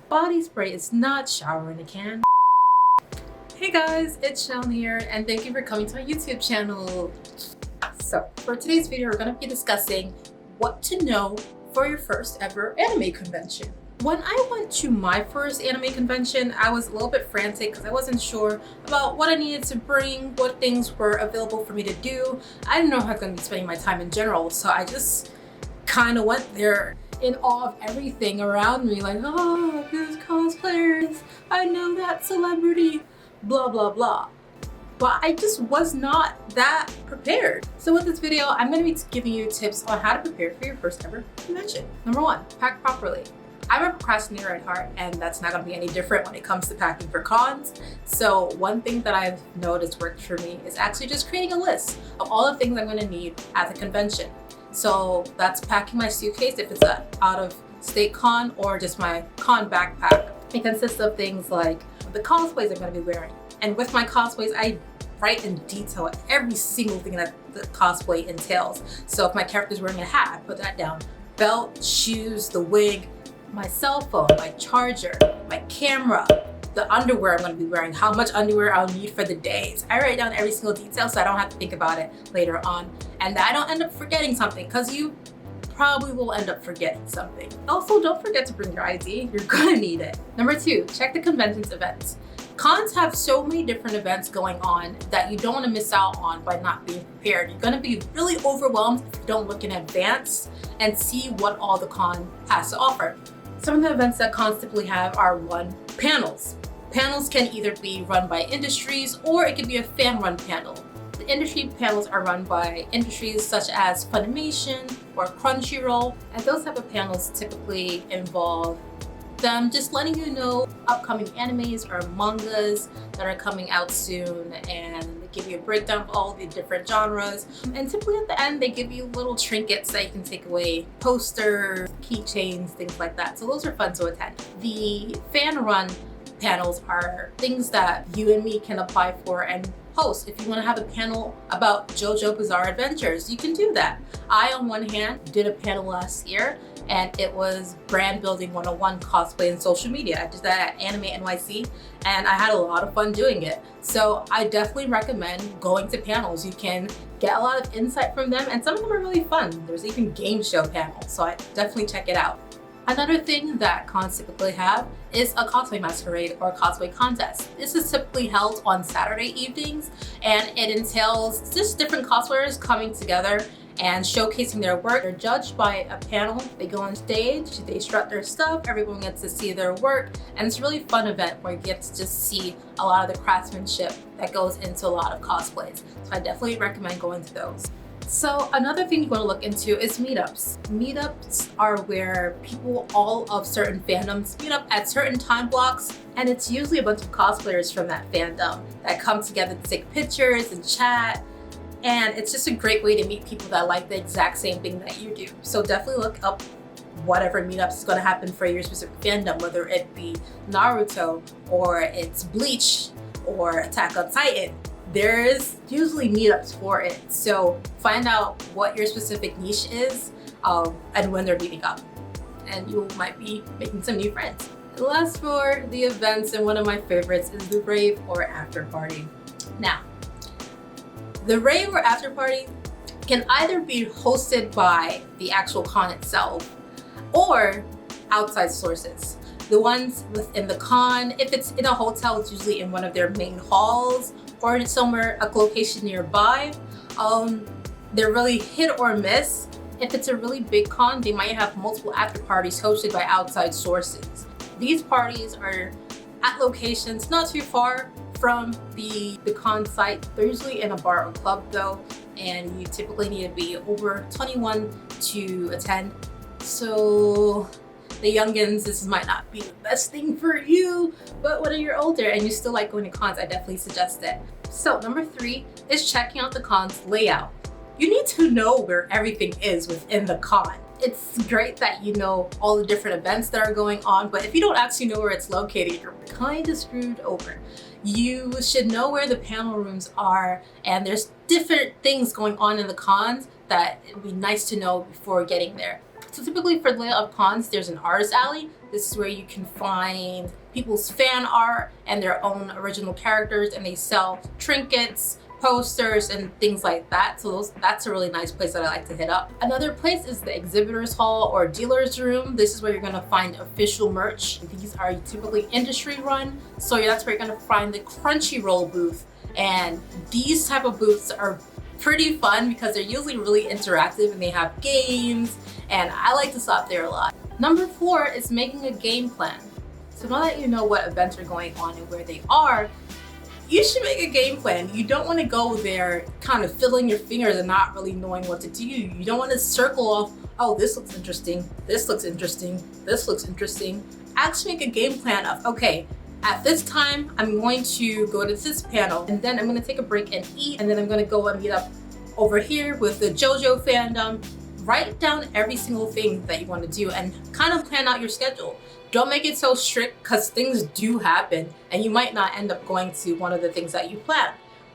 Body spray is not shower in a can. Hey guys, it's Shawn here, and thank you for coming to my YouTube channel. So, for today's video, we're going to be discussing what to know for your first ever anime convention. When I went to my first anime convention, I was a little bit frantic because I wasn't sure about what I needed to bring, what things were available for me to do. I didn't know how I was going to be spending my time in general, so I just kind of went there in awe of everything around me, like, oh, there's cosplayers, I know that celebrity, blah blah blah. But I just was not that prepared. So with this video, I'm going to be giving you tips on how to prepare for your first ever convention. Number one, pack properly. I'm a procrastinator at heart, and that's not going to be any different when it comes to packing for cons. So one thing that I've noticed worked for me is actually just creating a list of all the things I'm going to need at the convention. So that's packing my suitcase if it's an out-of-state con, or just my con backpack. It consists of things like the cosplays I'm going to be wearing. And with my cosplays, I write in detail every single thing that the cosplay entails. So if my character's wearing a hat, I put that down. Belt, shoes, the wig, my cell phone, my charger, my camera, the underwear I'm going to be wearing, how much underwear I'll need for the days. I write down every single detail so I don't have to think about it later on, and I don't end up forgetting something, because you probably will end up forgetting something. Also, don't forget to bring your ID. You're gonna need it. Number two, check the convention's events. Cons have so many different events going on that you don't want to miss out on by not being prepared. You're going to be really overwhelmed if you don't look in advance and see what all the con has to offer. Some of the events that cons typically have are panels. Panels can either be run by industries, or it could be a fan-run panel. The industry panels are run by industries such as Funimation or Crunchyroll, and those type of panels typically involve them just letting you know upcoming animes or mangas that are coming out soon, and they give you a breakdown of all the different genres. And typically at the end, they give you little trinkets that you can take away, posters, keychains, things like that. So those are fun to attend. The fan-run panels are things that you and me can apply for and host. If you want to have a panel about JoJo Bizarre Adventures, you can do that. I, on one hand, did a panel last year, and it was brand building 101 cosplay and social media. I did that at Anime NYC, and I had a lot of fun doing it. So I definitely recommend going to panels. You can get a lot of insight from them, and some of them are really fun. There's even game show panels, so I definitely check it out. Another thing that cons typically have is a cosplay masquerade or cosplay contest. This is typically held on Saturday evenings, and it entails just different cosplayers coming together and showcasing their work. They're judged by a panel. They go on stage, they strut their stuff, everyone gets to see their work, and it's a really fun event where you get to just see a lot of the craftsmanship that goes into a lot of cosplays. So I definitely recommend going to those. So another thing you want to look into is meetups. Meetups are where people all of certain fandoms meet up at certain time blocks, and it's usually a bunch of cosplayers from that fandom that come together to take pictures and chat. And it's just a great way to meet people that like the exact same thing that you do. So definitely look up whatever meetups is going to happen for your specific fandom, whether it be Naruto, or it's Bleach, or Attack on Titan. There's usually meetups for it. So find out what your specific niche is, and when they're meeting up. And you might be making some new friends. Last for the events, and one of my favorites is the rave or after party. Now, the rave or after party can either be hosted by the actual con itself or outside sources. The ones within the con, if it's in a hotel, it's usually in one of their main halls or somewhere, a location nearby. They're really hit or miss. If it's a really big con, they might have multiple after parties hosted by outside sources. These parties are at locations not too far from the con site. They're usually in a bar or club though, and you typically need to be over 21 to attend. So the youngins, this might not be the best thing for you, but when you're older and you still like going to cons, I definitely suggest it. So number three is checking out the con's layout. You need to know where everything is within the con. It's great that you know all the different events that are going on, but if you don't actually know where it's located, you're kind of screwed over. You should know where the panel rooms are, and there's different things going on in the cons that it would be nice to know before getting there. So typically for layout of cons, there's an artist alley. This is where you can find people's fan art and their own original characters, and they sell trinkets, posters, and things like that. So that's a really nice place that I like to hit up. Another place is the exhibitors hall or dealer's room. This is where you're gonna find official merch. These are typically industry run, so that's where you're gonna find the Crunchyroll booth. And these type of booths are pretty fun because they're usually really interactive and they have games, and I like to stop there a lot. Number 4 is making a game plan. So now that you know what events are going on and where they are, you should make a game plan. You don't want to go there kind of fiddling your fingers and not really knowing what to do. You don't want to circle off, oh, this looks interesting, this looks interesting, this looks interesting. Actually make a game plan of, okay, at this time, I'm going to go to this panel, and then I'm going to take a break and eat, and then I'm going to go and meet up over here with the JoJo fandom. Write down every single thing that you want to do and kind of plan out your schedule. Don't make it so strict because things do happen and you might not end up going to one of the things that you plan.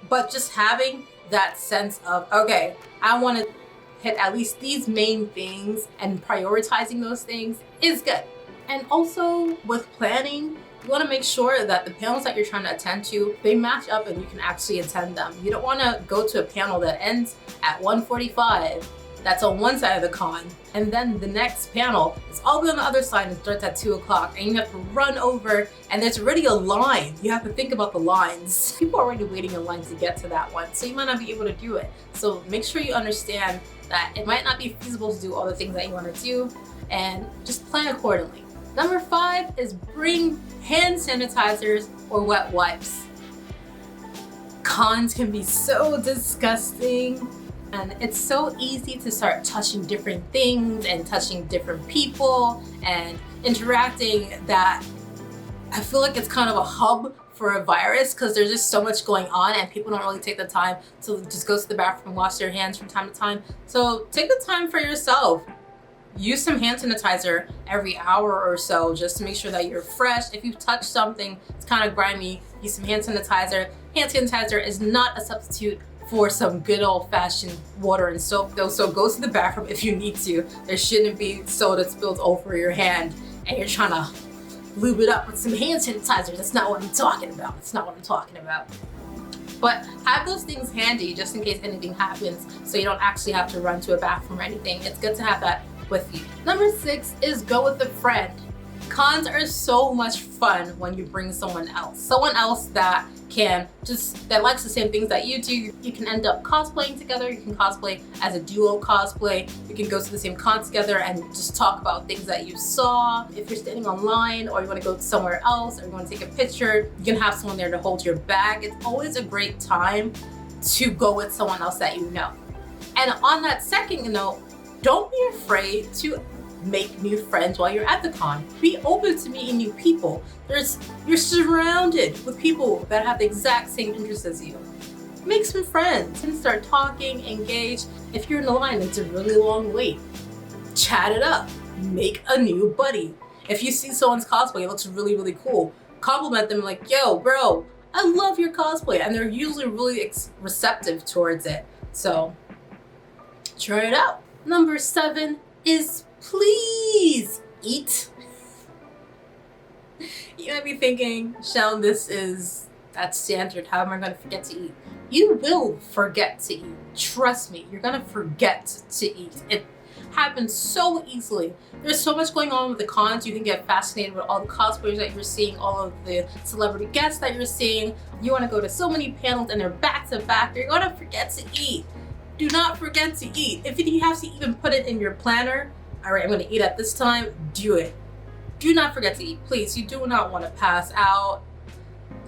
But just having that sense of, okay, I want to hit at least these main things and prioritizing those things is good. And also with planning, you want to make sure that the panels that you're trying to attend to, they match up and you can actually attend them. You don't want to go to a panel that ends at 1:45. That's on one side of the con, and then the next panel is all the way on the other side and starts at 2 o'clock, and you have to run over, and there's already a line. You have to think about the lines. People are already waiting in line to get to that one, so you might not be able to do it. So make sure you understand that it might not be feasible to do all the things that you want to do, and just plan accordingly. Number 5 is bring hand sanitizers or wet wipes. Cons can be so disgusting. And it's so easy to start touching different things and touching different people and interacting that I feel like it's kind of a hub for a virus because there's just so much going on and people don't really take the time to just go to the bathroom and wash their hands from time to time. So take the time for yourself. Use some hand sanitizer every hour or so just to make sure that you're fresh. If you touch something, it's kind of grimy, use some hand sanitizer. Hand sanitizer is not a substitute for some good old-fashioned water and soap though, so go to the bathroom if you need to. There shouldn't be soda spilled over your hand and you're trying to lube it up with some hand sanitizer. That's not what I'm talking about. That's not what I'm talking about. But have those things handy just in case anything happens so you don't actually have to run to a bathroom or anything. It's good to have that with you. Number 6 is go with a friend. Cons are so much fun when you bring someone else that that likes the same things that you do. You can end up cosplaying together. You can cosplay as a duo cosplay. You can go to the same con together and just talk about things that you saw. If you're standing online or you want to go somewhere else or you want to take a picture, you can have someone there to hold your bag. It's always a great time to go with someone else that you know. And on that second note, don't be afraid to make new friends while you're at the con. Be open to meeting new people. You're surrounded with people that have the exact same interests as you. Make some friends and start talking, engage. If you're in the line, it's a really long wait. Chat it up. Make a new buddy. If you see someone's cosplay, it looks really, really cool. Compliment them like, yo, bro, I love your cosplay. And they're usually really receptive towards it. So try it out. Number 7 is please eat. You might be thinking, Shell, that's standard. How am I going to forget to eat? You will forget to eat. Trust me, you're going to forget to eat. It happens so easily. There's so much going on with the cons. You can get fascinated with all the cosplayers that you're seeing, all of the celebrity guests that you're seeing. You want to go to so many panels and they're back to back. You're going to forget to eat. Do not forget to eat. If you have to even put it in your planner, all right, I'm going to eat at this time, do it. Do not forget to eat, please. You do not want to pass out.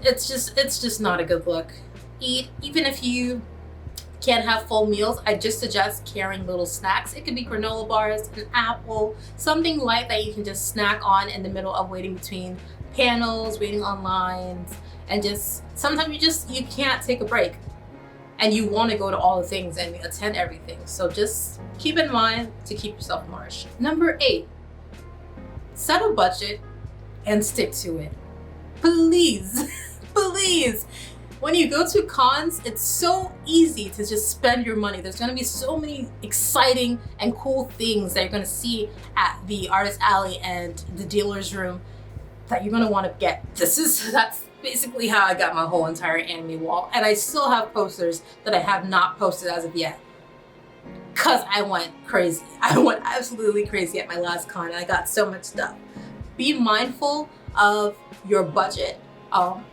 It's just not a good look. Eat, even if you can't have full meals, I just suggest carrying little snacks. It could be granola bars, an apple, something light that you can just snack on in the middle of waiting between panels, waiting on lines, and just sometimes you can't take a break and you want to go to all the things and attend everything. So just keep in mind to keep yourself nourished. Number 8, set a budget and stick to it. Please, please. When you go to cons, it's so easy to just spend your money. There's gonna be so many exciting and cool things that you're gonna see at the artist alley and the dealer's room that you're gonna wanna get. That's basically how I got my whole entire anime wall. And I still have posters that I have not posted as of yet. Cause I went crazy. I went absolutely crazy at my last con and I got so much stuff. Be mindful of your budget.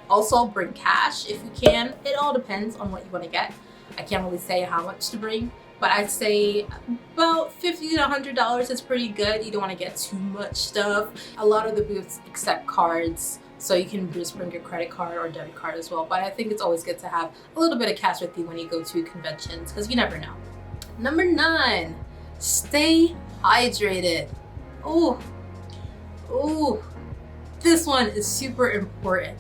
Also bring cash if you can. It all depends on what you want to get. I can't really say how much to bring, but I'd say about $50 to $100 is pretty good. You don't want to get too much stuff. A lot of the booths accept cards, so you can just bring your credit card or debit card as well. But I think it's always good to have a little bit of cash with you when you go to conventions, because you never know. Number 9, stay hydrated. Ooh, this one is super important.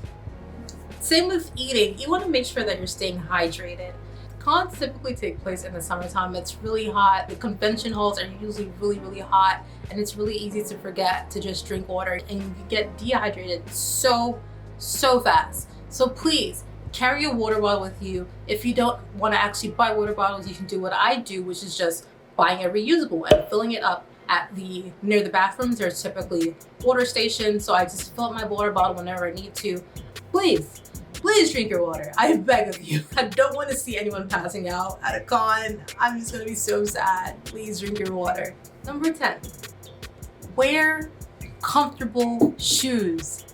Same with eating. You want to make sure that you're staying hydrated. Cons typically take place in the summertime. It's really hot. The convention halls are usually really hot, and it's really easy to forget to just drink water, and you get dehydrated so fast. So please carry a water bottle with you. If you don't want to actually buy water bottles, you can do what I do, which is just buying a reusable and filling it up at near the bathrooms. There's typically water stations, so I just fill up my water bottle whenever I need to. Please drink your water. I beg of you. I don't want to see anyone passing out at a con. I'm just gonna be so sad. Please drink your water. Number 10, wear comfortable shoes.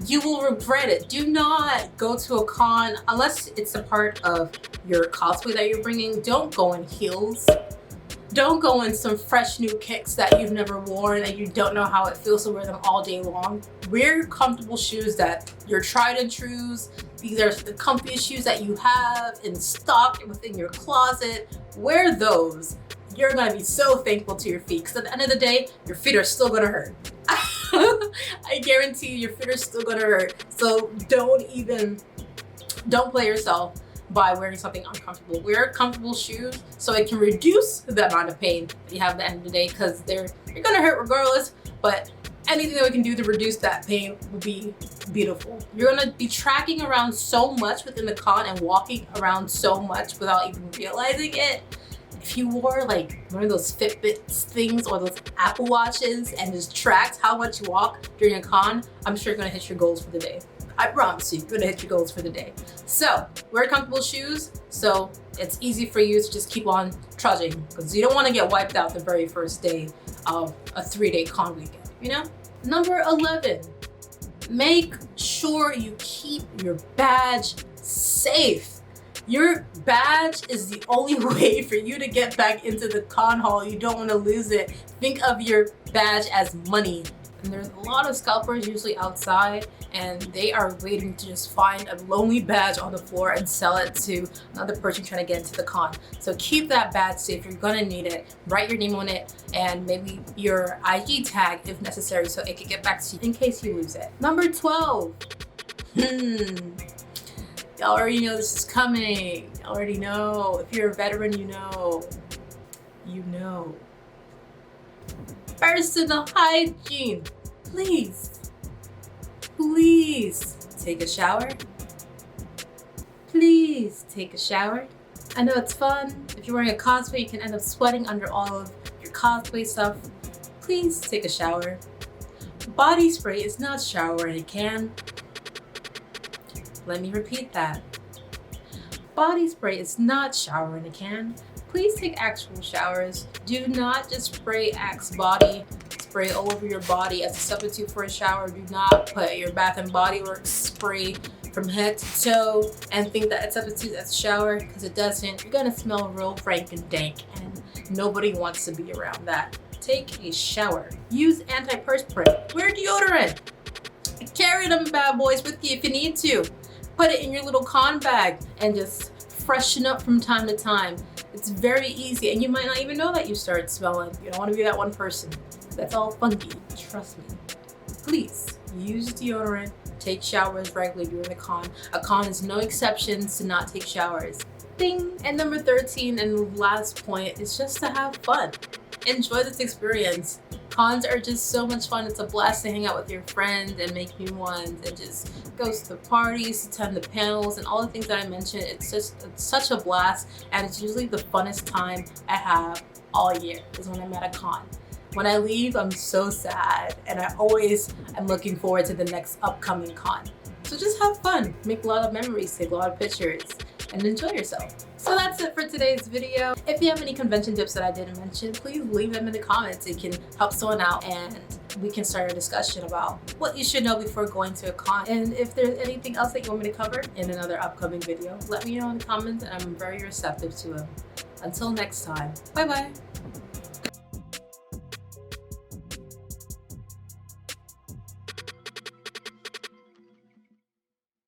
You will regret it. Do not go to a con unless it's a part of your cosplay that you're bringing. Don't go in heels. Don't go in some fresh new kicks that you've never worn and you don't know how it feels to wear them all day long. Wear comfortable shoes that you're tried and trues. These are the comfiest shoes that you have in stock within your closet. Wear those. You're gonna be so thankful to your feet, because at the end of the day, your feet are still gonna hurt. I guarantee you, your feet are still gonna hurt. So don't play yourself by wearing something uncomfortable. Wear comfortable shoes so it can reduce the amount of pain that you have at the end of the day, because you're gonna hurt regardless, but anything that we can do to reduce that pain will be beautiful. You're gonna be tracking around so much within the con and walking around so much without even realizing it. If you wore like one of those Fitbits things or those Apple Watches and just tracked how much you walk during a con, I'm sure you're gonna hit your goals for the day. I promise you, you're gonna hit your goals for the day. So wear comfortable shoes so it's easy for you to just keep on trudging, because you don't want to get wiped out the very first day of a 3-day con weekend, you know? Number 11, make sure you keep your badge safe. Your badge is the only way for you to get back into the con hall. You don't want to lose it. Think of your badge as money. And there's a lot of scalpers usually outside, and they are waiting to just find a lonely badge on the floor and sell it to another person trying to get into the con. So keep that badge safe. You're gonna need it. Write your name on it and maybe your IG tag if necessary, so it can get back to you in case you lose it. Number 12. Y'all already know this is coming. Y'all already know. If you're a veteran, you know. You know. Personal hygiene. Please take a shower. Please take a shower. I know it's fun. If you're wearing a cosplay, you can end up sweating under all of your cosplay stuff. Please take a shower. Body spray is not shower in a can. Let me repeat that. Body spray is not shower in a can. Please take actual showers. Do not just spray Axe body spray all over your body as a substitute for a shower. Do not put your Bath and Body Works spray from head to toe and think that it substitutes as a shower, because it doesn't. You're gonna smell real rank and dank, and nobody wants to be around that. Take a shower. Use antiperspirant. Wear deodorant. Carry them bad boys with you if you need to. Put it in your little con bag and just freshen up from time to time. It's very easy, and you might not even know that you started smelling. You don't want to be that one person that's all funky. Trust me. Please use deodorant. Take showers regularly during the con. A con is no exceptions to not take showers. Ding! And number 13 and the last point is just to have fun. Enjoy this experience. Cons are just so much fun. It's a blast to hang out with your friends and make new ones and just go to the parties, attend the panels, and all the things that I mentioned. It's such a blast, and it's usually the funnest time I have all year is when I'm at a con. When I leave, I'm so sad, and I'm looking forward to the next upcoming con. So just have fun, make a lot of memories, take a lot of pictures, and enjoy yourself. So that's it for today's video. If you have any convention tips that I didn't mention, please leave them in the comments. It can help someone out, and we can start a discussion about what you should know before going to a con. And if there's anything else that you want me to cover in another upcoming video, let me know in the comments, and I'm very receptive to them. Until next time, bye bye.